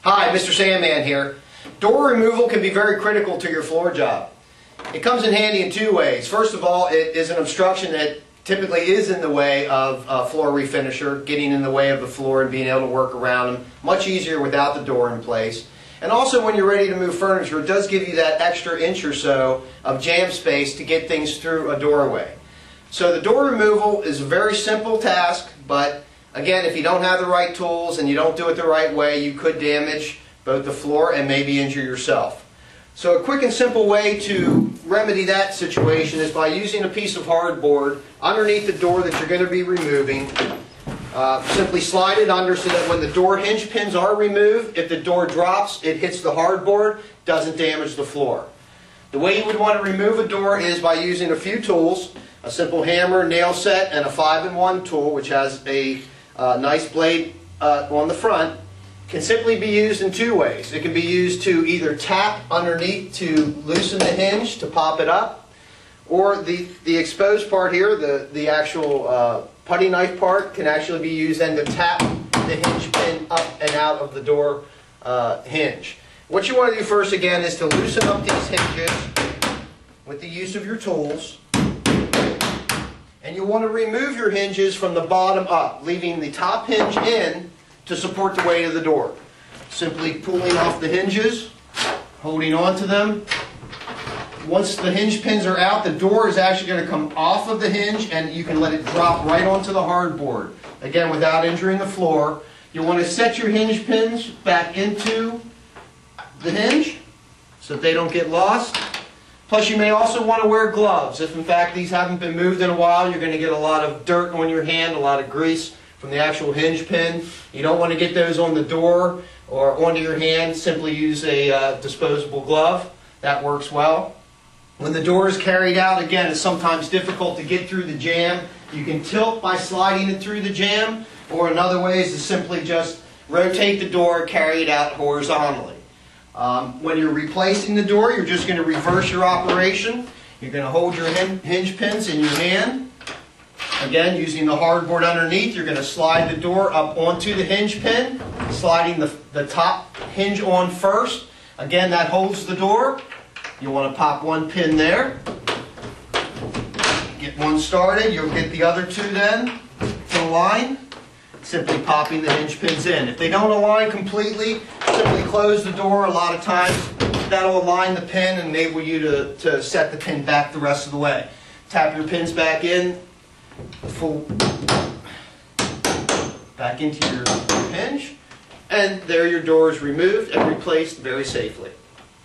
Hi, Mr. Sandman here. Door removal can be very critical to your floor job. It comes in handy in two ways. First of all, it is an obstruction that typically is in the way of a floor refinisher, getting in the way of the floor and being able to work around them. Much easier without the door in place. And also when you're ready to move furniture, it does give you that extra inch or so of jam space to get things through a doorway. So the door removal is a very simple task, but again, if you don't have the right tools and you don't do it the right way, you could damage both the floor and maybe injure yourself. So a quick and simple way to remedy that situation is by using a piece of hardboard underneath the door that you're going to be removing. Simply slide it under so that when the door hinge pins are removed, if the door drops, it hits the hardboard, doesn't damage the floor. The way you would want to remove a door is by using a few tools, a simple hammer, nail set, and a 5-in-1 tool, which has a nice blade on the front. Can simply be used in two ways. It can be used to either tap underneath to loosen the hinge to pop it up, or the exposed part here, the actual putty knife part, can actually be used then to tap the hinge pin up and out of the door hinge. What you want to do first again is to loosen up these hinges with the use of your tools. And you want to remove your hinges from the bottom up, leaving the top hinge in to support the weight of the door. Simply pulling off the hinges, holding on to them. Once the hinge pins are out, the door is actually going to come off of the hinge and you can let it drop right onto the hardboard. Again, without injuring the floor. You want to set your hinge pins back into the hinge so that they don't get lost. Plus, you may also want to wear gloves. If in fact these haven't been moved in a while, you're going to get a lot of dirt on your hand, a lot of grease from the actual hinge pin. You don't want to get those on the door or onto your hand. Simply use a disposable glove. That works well. When the door is carried out, again, it's sometimes difficult to get through the jam. You can tilt by sliding it through the jam, or another way is to simply just rotate the door, carry it out horizontally. When you're replacing the door, you're just going to reverse your operation. You're going to hold your hinge pins in your hand. Again, using the hardboard underneath, you're going to slide the door up onto the hinge pin, sliding the top hinge on first. Again, that holds the door. You want to pop one pin there. Get one started. You'll get the other two then to align. Simply popping the hinge pins in. If they don't align completely, simply close the door. A lot of times that'll align the pin and enable you to set the pin back the rest of the way. Tap your pins back in, back into your hinge, and there your door is removed and replaced very safely.